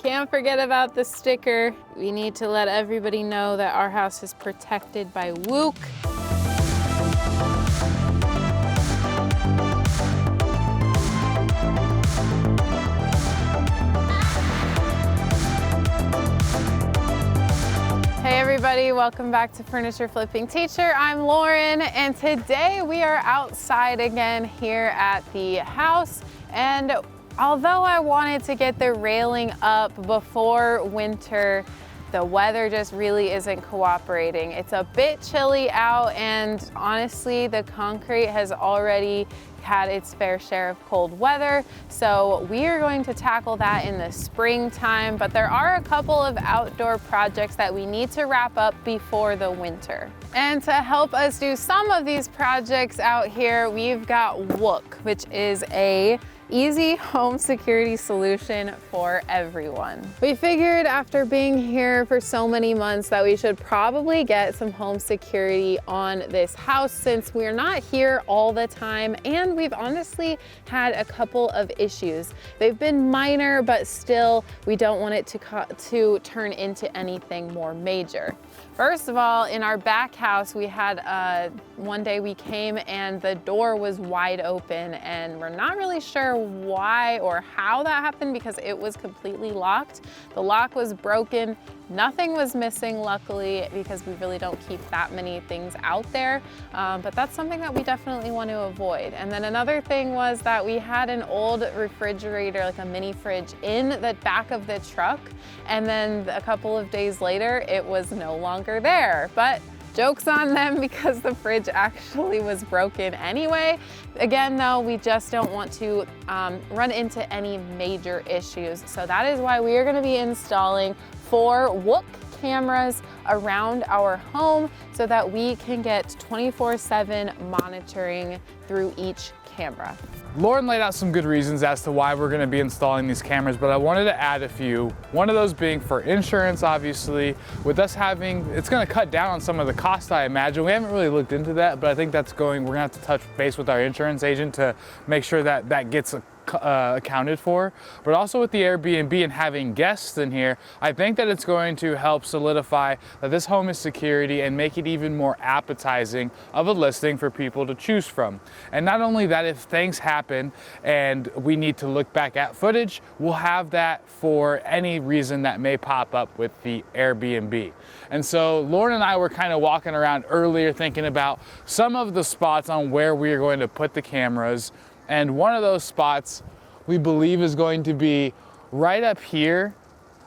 Can't forget about the sticker. We need to let everybody know that our house is protected by WUUK. Hey everybody, welcome back to Furniture Flipping Teacher. I'm Lauren, and today we are outside again here at the house. And although I wanted to get the railing up before winter, the weather just really isn't cooperating. It's a bit chilly out, and honestly, the concrete has already had its fair share of cold weather. So we are going to tackle that in the springtime, but there are a couple of outdoor projects that we need to wrap up before the winter. And to help us do some of these projects out here, we've got WUUK, which is a easy home security solution for everyone. We figured after being here for so many months that we should probably get some home security on this house, since we're not here all the time and we've honestly had a couple of issues. They've been minor, but still we don't want it to turn into anything more major. First of all, in our back house, we had one day we came and the door was wide open, and we're not really sure why or how that happened because it was completely locked. The lock was broken. Nothing was missing, luckily, because we really don't keep that many things out there. But that's something that we definitely want to avoid. And then another thing was that we had an old refrigerator, like a mini fridge, in the back of the truck. And then a couple of days later, it was no longer there. But joke's on them because the fridge actually was broken anyway. Again, though, we just don't want to run into any major issues. So that is why we are going to be installing 4 WUUK cameras around our home so that we can get 24/7 monitoring through each camera. Lauren laid out some good reasons as to why we're going to be installing these cameras, but I wanted to add a few. One of those being for insurance, obviously. With us having, it's going to cut down on some of the costs, I imagine. We haven't really looked into that, but I think that's we're going to have to touch base with our insurance agent to make sure that that gets accounted for. But also with the Airbnb and having guests in here, I think that it's going to help solidify that this home is security and make it even more appetizing of a listing for people to choose from. And not only that, if things happen and we need to look back at footage, we'll have that for any reason that may pop up with the Airbnb. And so Lauren and I were kind of walking around earlier thinking about some of the spots on where we are going to put the cameras. And one of those spots we believe is going to be right up here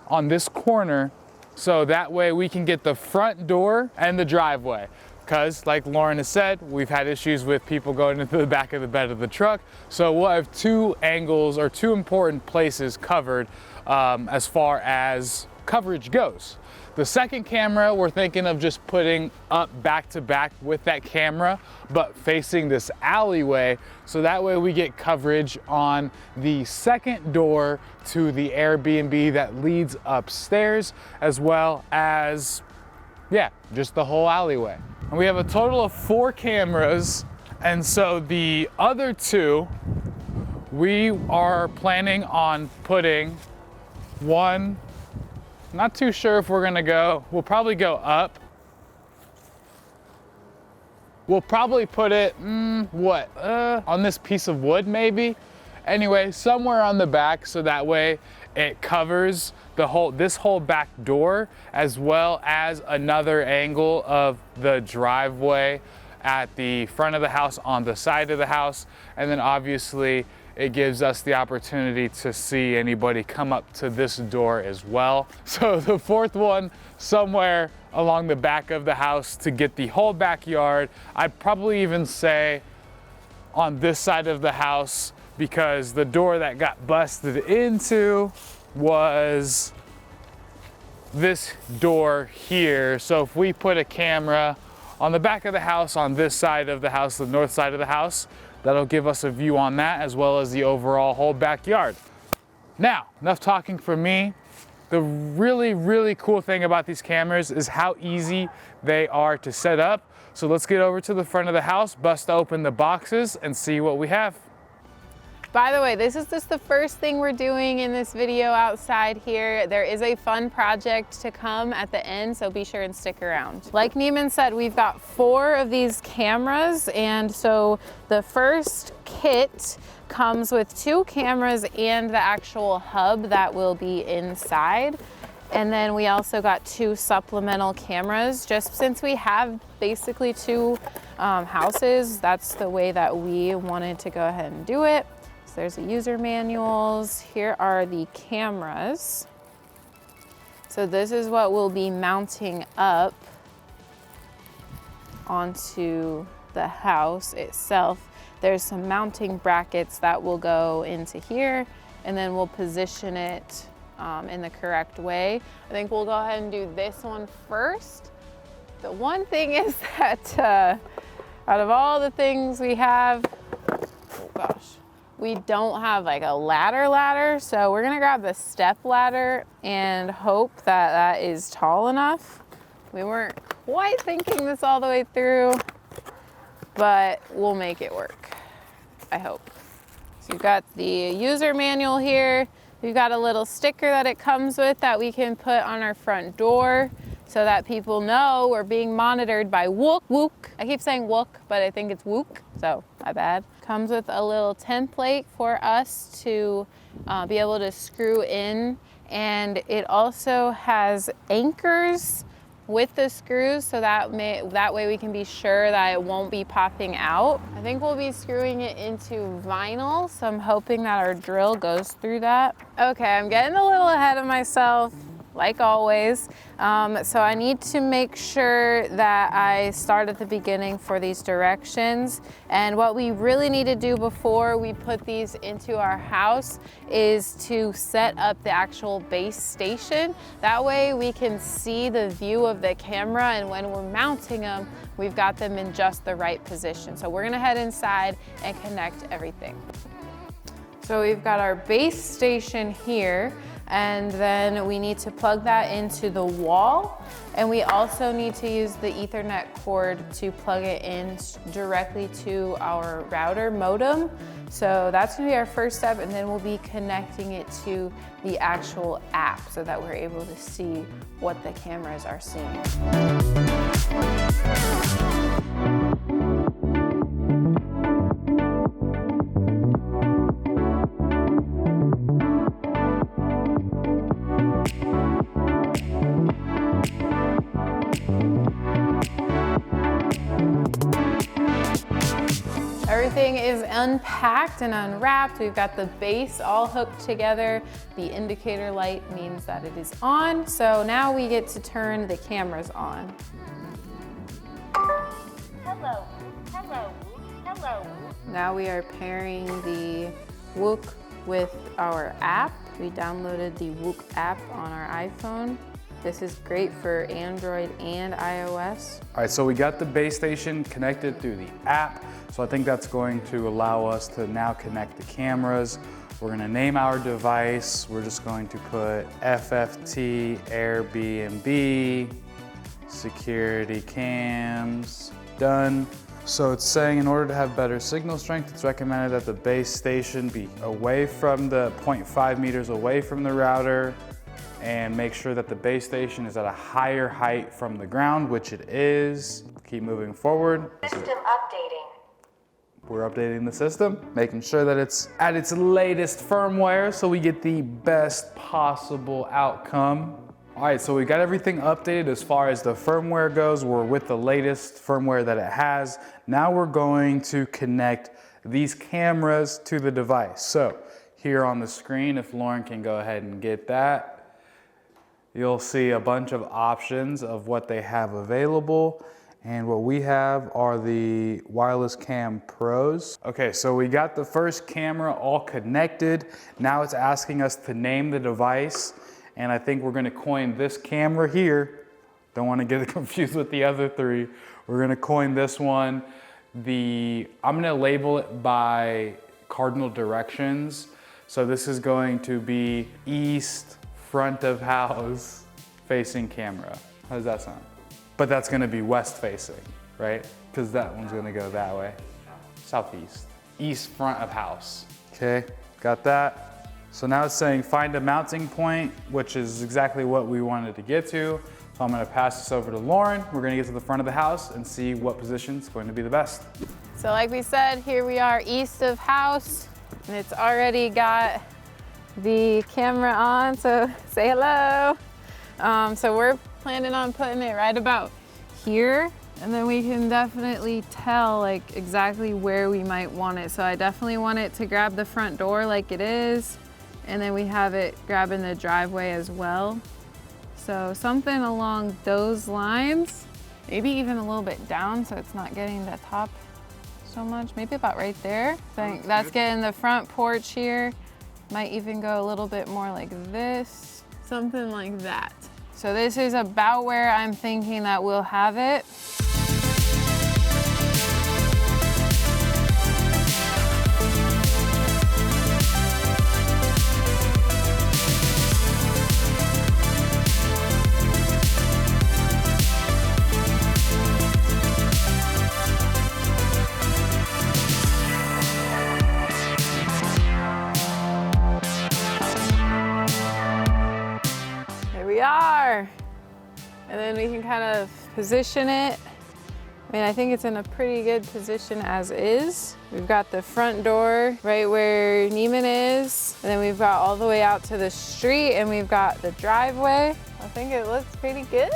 on this corner, so that way we can get the front door and the driveway. Because like Lauren has said, we've had issues with people going into the back of the bed of the truck. So we'll have 2 angles or 2 important places covered as far as coverage goes. The second camera we're thinking of just putting up back to back with that camera, but facing this alleyway, so that way we get coverage on the second door to the Airbnb that leads upstairs, as well as, yeah, just the whole alleyway. And we have a total of 4 cameras, and so the other 2, we are planning on putting one. Not too sure if we're gonna go, we'll probably go up. We'll probably put it, on this piece of wood maybe? Anyway, somewhere on the back, so that way it covers this whole back door, as well as another angle of the driveway at the front of the house, on the side of the house, and then obviously it gives us the opportunity to see anybody come up to this door as well. So the 4th one, somewhere along the back of the house to get the whole backyard. I'd probably even say on this side of the house, because the door that got busted into was this door here. So if we put a camera on the back of the house, on this side of the house, the north side of the house, that'll give us a view on that, as well as the overall whole backyard. Now, enough talking from me. The really, really cool thing about these cameras is how easy they are to set up. So let's get over to the front of the house, bust open the boxes, and see what we have. By the way, this is just the first thing we're doing in this video outside here. There is a fun project to come at the end, so be sure and stick around. Like Neiman said, we've got 4 of these cameras, and so the first kit comes with 2 cameras and the actual hub that will be inside. And then we also got 2 supplemental cameras. Just since we have basically 2 houses, that's the way that we wanted to go ahead and do it. So there's the user manuals. Here are the cameras. So this is what we'll be mounting up onto the house itself. There's some mounting brackets that will go into here, and then we'll position it in the correct way. I think we'll go ahead and do this one first. The one thing is that out of all the things we have, oh gosh, we don't have like a ladder, so we're gonna grab the step ladder and hope that that is tall enough. We weren't quite thinking this all the way through, but we'll make it work, I hope. So you've got the user manual here. We've got a little sticker that it comes with that we can put on our front door so that people know we're being monitored by WUUK. I keep saying WUUK, but I think it's WUUK, so my bad. Comes with a little template for us to be able to screw in, and it also has anchors with the screws, so that way we can be sure that it won't be popping out. I think we'll be screwing it into vinyl, so I'm hoping that our drill goes through that. Okay, I'm getting a little ahead of myself, like always. So I need to make sure that I start at the beginning for these directions. And what we really need to do before we put these into our house is to set up the actual base station. That way we can see the view of the camera, and when we're mounting them, we've got them in just the right position. So we're gonna head inside and connect everything. So we've got our base station here, and then we need to plug that into the wall. And we also need to use the Ethernet cord to plug it in directly to our router modem. So that's gonna be our first step, and then we'll be connecting it to the actual app so that we're able to see what the cameras are seeing. Everything is unpacked and unwrapped. We've got the base all hooked together. The indicator light means that it is on. So now we get to turn the cameras on. Hello, hello, hello. Now we are pairing the WUUK with our app. We downloaded the WUUK app on our iPhone. This is great for Android and iOS. All right, so we got the base station connected through the app. So I think that's going to allow us to now connect the cameras. We're gonna name our device. We're just going to put FFT AIRBNB, security cams, done. So it's saying in order to have better signal strength, it's recommended that the base station be away from the 0.5 meters away from the router, and make sure that the base station is at a higher height from the ground, which it is. Keep moving forward. System updating. We're updating the system, making sure that it's at its latest firmware so we get the best possible outcome. All right, so we got everything updated as far as the firmware goes. We're with the latest firmware that it has. Now we're going to connect these cameras to the device. So here on the screen, if Lauren can go ahead and get that, you'll see a bunch of options of what they have available. And what we have are the Wireless Cam Pros. Okay, so we got the first camera all connected. Now it's asking us to name the device. And I think we're gonna coin this camera here. Don't wanna get it confused with the other 3. We're gonna coin this one. I'm gonna label it by cardinal directions. So this is going to be east, front of house, facing camera. How does that sound? But that's gonna be west facing, right? Because that one's gonna go that way. Southeast. East front of house. Okay, got that. So now it's saying find a mounting point, which is exactly what we wanted to get to. So I'm gonna pass this over to Lauren. We're gonna get to the front of the house and see what position is going to be the best. So like we said, here we are east of house, and it's already got the camera on, so say hello. So we're planning on putting it right about here, and then we can definitely tell like exactly where we might want it. So I definitely want it to grab the front door like it is, and then we have it grabbing the driveway as well. So something along those lines, maybe even a little bit down so it's not getting the top so much. Maybe about right there. I think that's getting the front porch here. Might even go a little bit more like this, something like that. So this is about where I'm thinking that we'll have it. We are. And then we can kind of position it. I mean, I think it's in a pretty good position as is. We've got the front door right where Neiman is. And then we've got all the way out to the street, and we've got the driveway. I think it looks pretty good.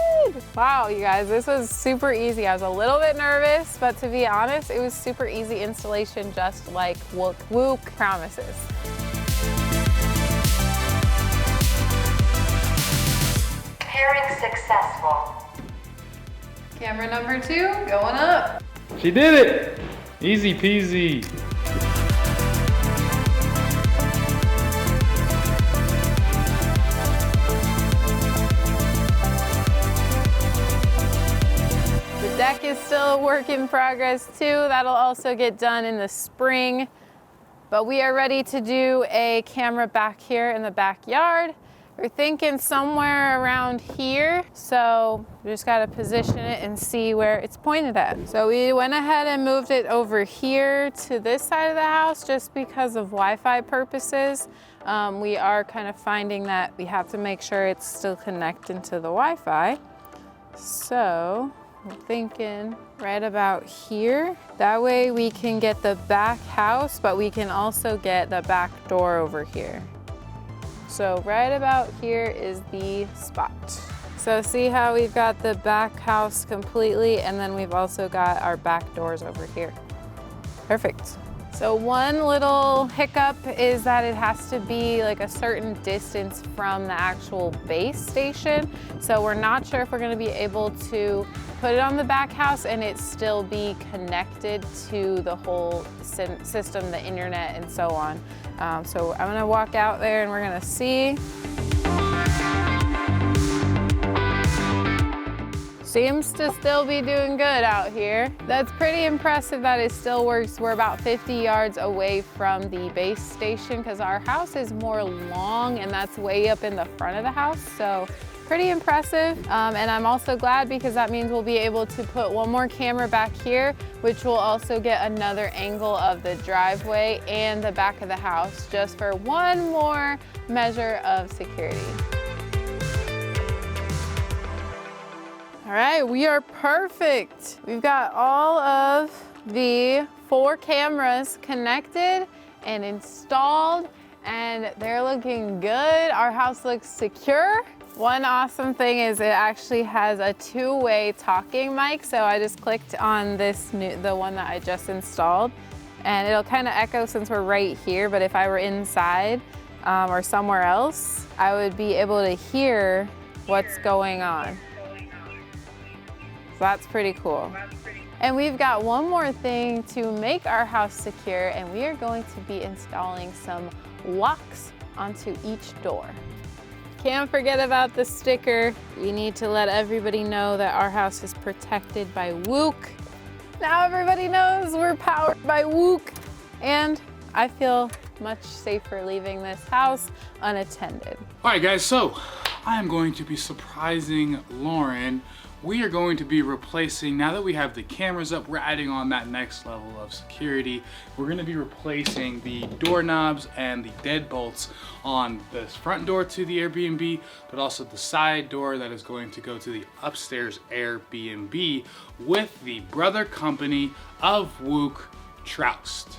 Wow, you guys, this was super easy. I was a little bit nervous, but to be honest, it was super easy installation, just like WUUK promises. Pairing successful. Camera number 2 going up. She did it! Easy peasy. The deck is still a work in progress too. That'll also get done in the spring. But we are ready to do a camera back here in the backyard. We're thinking somewhere around here, so we just gotta position it and see where it's pointed at. So we went ahead and moved it over here to this side of the house just because of Wi-Fi purposes. We are kind of finding that we have to make sure it's still connecting to the Wi-Fi. So I'm thinking right about here. That way we can get the back house, but we can also get the back door over here. So right about here is the spot. So see how we've got the back house completely, and then we've also got our back doors over here. Perfect. So one little hiccup is that it has to be like a certain distance from the actual base station. So we're not sure if we're gonna be able to put it on the back house and it still be connected to the whole system, the internet and so on. So I'm gonna walk out there and we're gonna see. Seems to still be doing good out here. That's pretty impressive that it still works. We're about 50 yards away from the base station because our house is more long and that's way up in the front of the house. So pretty impressive. And I'm also glad because that means we'll be able to put one more camera back here, which will also get another angle of the driveway and the back of the house just for one more measure of security. All right, we are perfect. We've got all of the 4 cameras connected and installed, and they're looking good. Our house looks secure. One awesome thing is it actually has a 2-way talking mic. So I just clicked on the one that I just installed, and it'll kind of echo since we're right here, but if I were inside or somewhere else, I would be able to hear what's going on. So that's pretty cool. And we've got one more thing to make our house secure, and we are going to be installing some locks onto each door. Can't forget about the sticker. We need to let everybody know that our house is protected by WUUK. Now everybody knows we're powered by WUUK, and I feel much safer leaving this house unattended. All right guys, so I am going to be surprising Lauren we are going to be replacing, now that we have the cameras up, we're adding on that next level of security. We're gonna be replacing the doorknobs and the deadbolts on this front door to the Airbnb, but also the side door that is going to go to the upstairs Airbnb with the brother company of WUUK, TRAUST.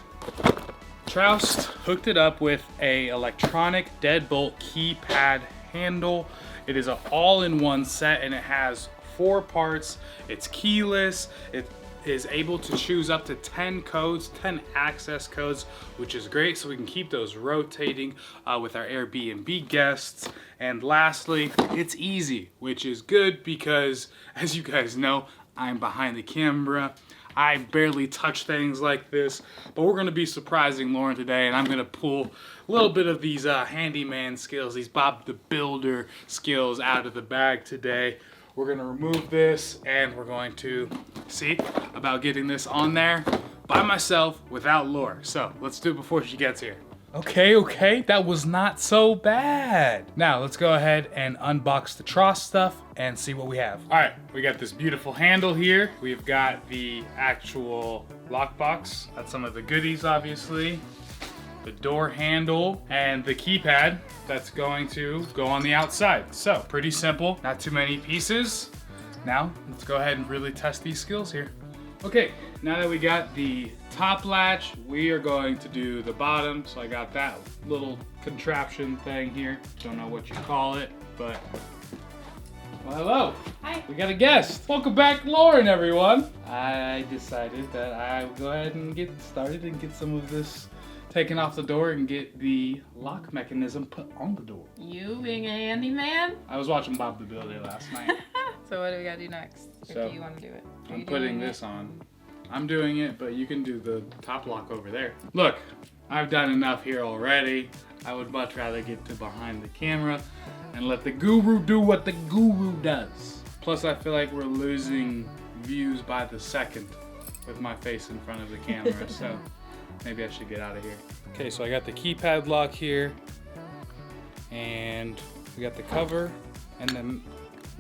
TRAUST hooked it up with a electronic deadbolt keypad handle. It is an all-in-one set and it has 4 parts. It's keyless. It is able to choose up to 10 codes, 10 access codes, which is great, so we can keep those rotating with our Airbnb guests. And lastly, it's easy, which is good because, as you guys know, I'm behind the camera. I barely touch things like this, but we're gonna be surprising Lauren today, and I'm gonna pull a little bit of these handyman skills, these Bob the Builder skills out of the bag today. We're gonna remove this, and we're going to see about getting this on there by myself without Laura. So let's do it before she gets here. Okay, that was not so bad. Now let's go ahead and unbox the TRAUST stuff and see what we have. All right, we got this beautiful handle here. We've got the actual lockbox. That's some of the goodies, obviously. The door handle and the keypad that's going to go on the outside. So pretty simple, not too many pieces. Now let's go ahead and really test these skills here. Okay, now that we got the top latch, we are going to do the bottom. So I got that little contraption thing here. Don't know what you call it, but well, hello. Hi. We got a guest. Welcome back, Lauren, everyone. I decided that I would go ahead and get started and get some of this taken off the door and get the lock mechanism put on the door. You being a handyman? I was watching Bob the Builder last night. So what do we gotta do next? So, if you want to do it. I'm putting this on. I'm doing it, but you can do the top lock over there. Look, I've done enough here already. I would much rather get to behind the camera and let the guru do what the guru does. Plus, I feel like we're losing views by the second with my face in front of the camera, so maybe I should get out of here. Okay, so I got the keypad lock here, and we got the cover and the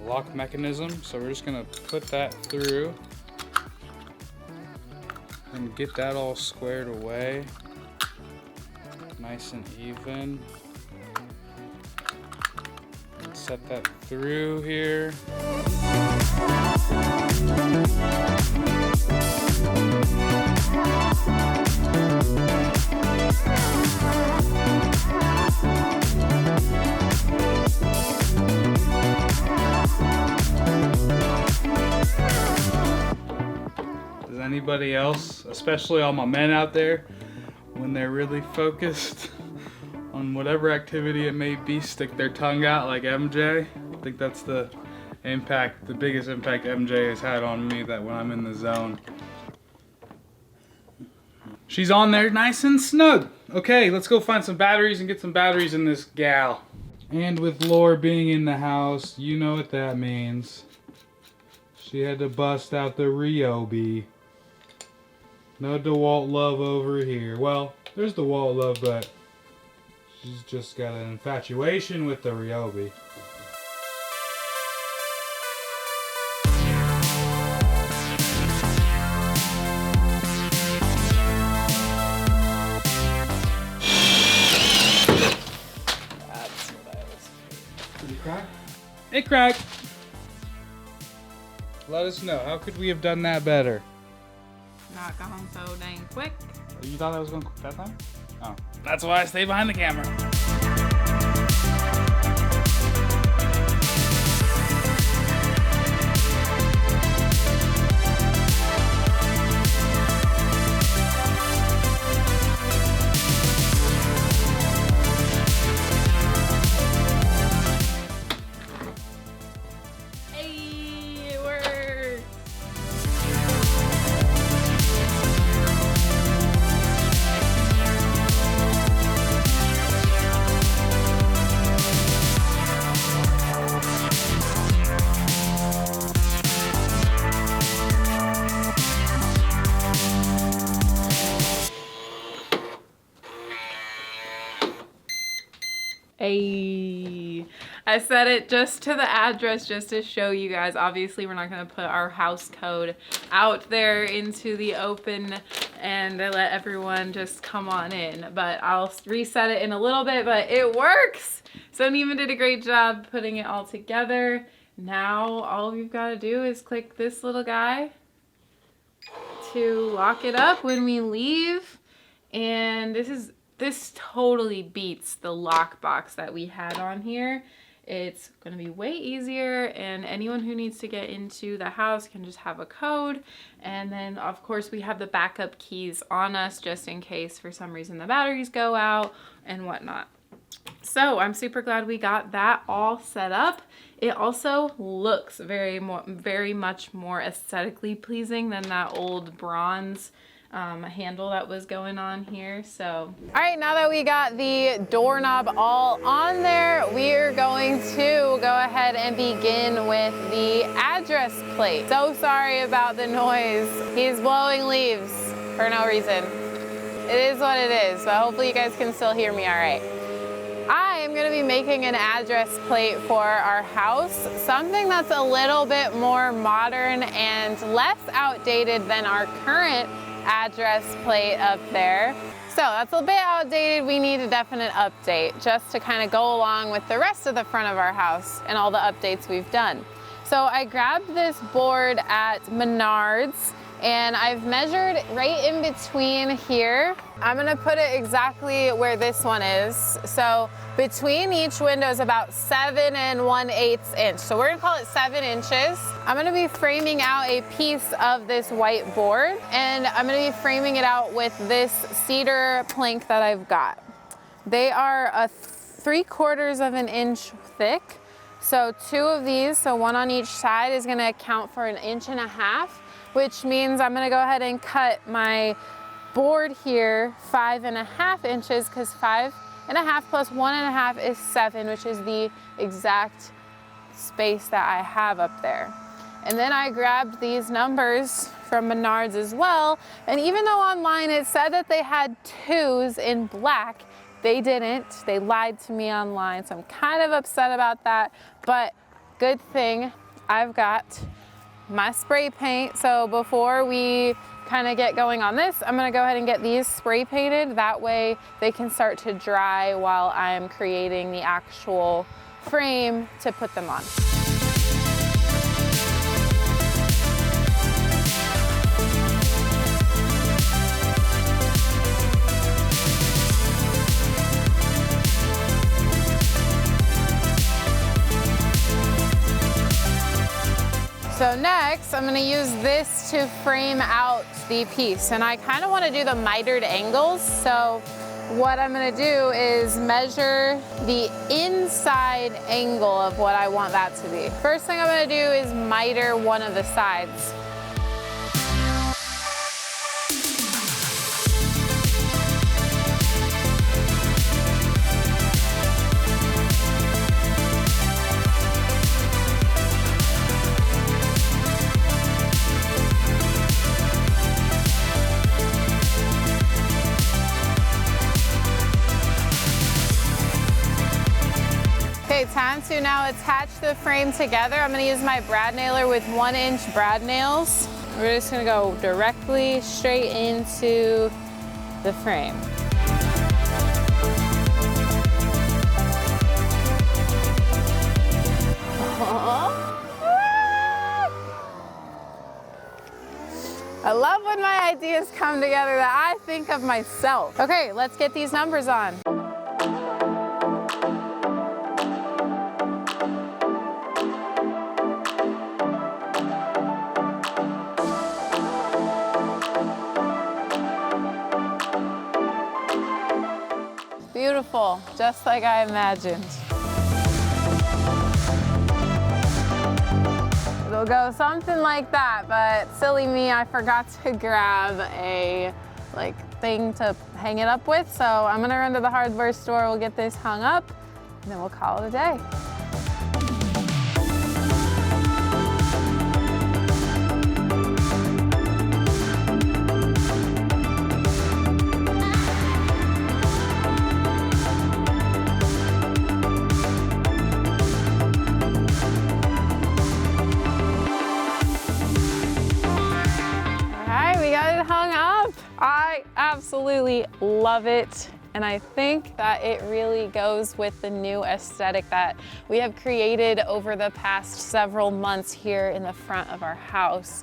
lock mechanism. So we're just gonna put that through and get that all squared away, nice and even. And set that through here. Does anybody else, especially all my men out there, when they're really focused on whatever activity it may be, stick their tongue out like MJ? I think that's the impact, the biggest impact MJ has had on me, that when I'm in the zone. She's on there nice and snug. Okay, let's go find some batteries and get some batteries in this gal. And with Laura being in the house, you know what that means. She had to bust out the Ryobi. No DeWalt love over here. Well, there's DeWalt love, but she's just got an infatuation with the Ryobi. That's what I was. Did it crack? It cracked. Let us know. How could we have done that better? Not gone so dang quick. You thought I was going to cook that time? Oh. That's why I stay behind the camera. Hey, it worked. Hey, I set it just to the address just to show you guys. Obviously, we're not gonna put our house code out there into the open and let everyone just come on in. But I'll reset it in a little bit, but it works. So Neiman did a great job putting it all together. Now all we've got to do is click this little guy to lock it up when we leave. And this totally beats the lockbox that we had on here. It's going to be way easier, and anyone who needs to get into the house can just have a code. And then of course we have the backup keys on us just in case for some reason the batteries go out and whatnot. So I'm super glad we got that all set up. It also looks very much more aesthetically pleasing than that old bronze handle that was going on here. So all right, now that we got the doorknob all on there, we're going to go ahead and begin with the address plate. So sorry about the noise. He's blowing leaves for no reason. It is what it is, but hopefully you guys can still hear me all right. I am going to be making an address plate for our house, something that's a little bit more modern and less outdated than our current address plate up there. So that's a bit outdated. We need a definite update just to kind of go along with the rest of the front of our house and all the updates we've done. So I grabbed this board at Menards and I've measured right in between here. I'm gonna put it exactly where this one is. So between each window is about 7 1/8 inch. So we're gonna call it 7 inches. I'm gonna be framing out a piece of this white board, and I'm gonna be framing it out with this cedar plank that I've got. They are a 3/4 of an inch thick. So 2 of these, so 1 on each side, is gonna account for 1.5 inches, which means I'm gonna go ahead and cut my board here 5.5 inches, because 5.5 plus 1.5 is 7, which is the exact space that I have up there. And then I grabbed these numbers from Menards as well, and even though online it said that they had 2s in black, they didn't. They lied to me online, so I'm kind of upset about that, but good thing I've got my spray paint. So before we kind of get going on this, I'm gonna go ahead and get these spray painted. That way they can start to dry while I'm creating the actual frame to put them on. So next, I'm gonna use this to frame out the piece. And I kind of wanna do the mitered angles. So what I'm gonna do is measure the inside angle of what I want that to be. First thing I'm gonna do is miter one of the sides. Okay, time to now attach the frame together. I'm gonna use my brad nailer with 1-inch brad nails. We're just gonna go directly straight into the frame. I love when my ideas come together that I think of myself. Okay, let's get these numbers on. Beautiful, just like I imagined. It'll go something like that, but silly me, I forgot to grab a thing to hang it up with. So I'm gonna run to the hardware store, we'll get this hung up, and then we'll call it a day. I absolutely love it. And I think that it really goes with the new aesthetic that we have created over the past several months here in the front of our house.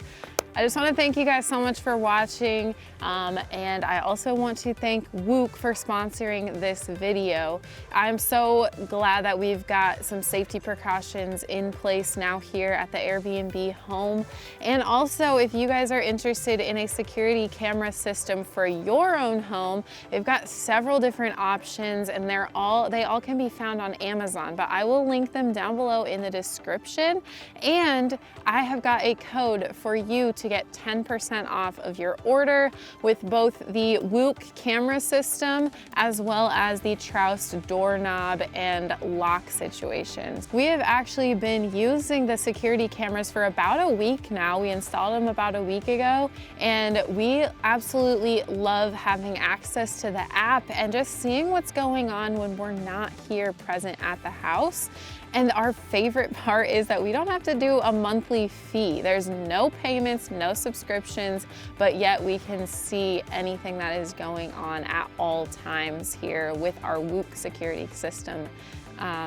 I just want to thank you guys so much for watching, and I also want to thank WUUK for sponsoring this video. I'm so glad that we've got some safety precautions in place now here at the AIRBNB home. And also, if you guys are interested in a security camera system for your own home, they've got several different options, and they all can be found on Amazon, but I will link them down below in the description. And I have got a code for you to get 10% off of your order with both the WUUK camera system as well as the TRAUST doorknob and lock situations. We have actually been using the security cameras for about a week now. We installed them about a week ago, and we absolutely love having access to the app and just seeing what's going on when we're not here present at the house. And our favorite part is that we don't have to do a monthly fee. There's no payments, no subscriptions, but yet we can see anything that is going on at all times here with our WUUK security system.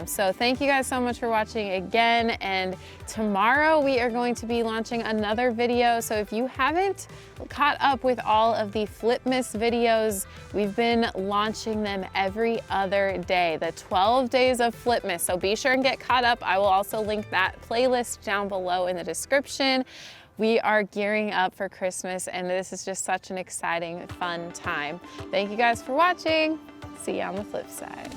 So thank you guys so much for watching again, and tomorrow we are going to be launching another video. So if you haven't caught up with all of the Flipmas videos, we've been launching them every other day, the 12 days of Flipmas. So be sure and get caught up. I will also link that playlist down below in the description. We are gearing up for Christmas, and this is just such an exciting, fun time. Thank you guys for watching. See you on the flip side.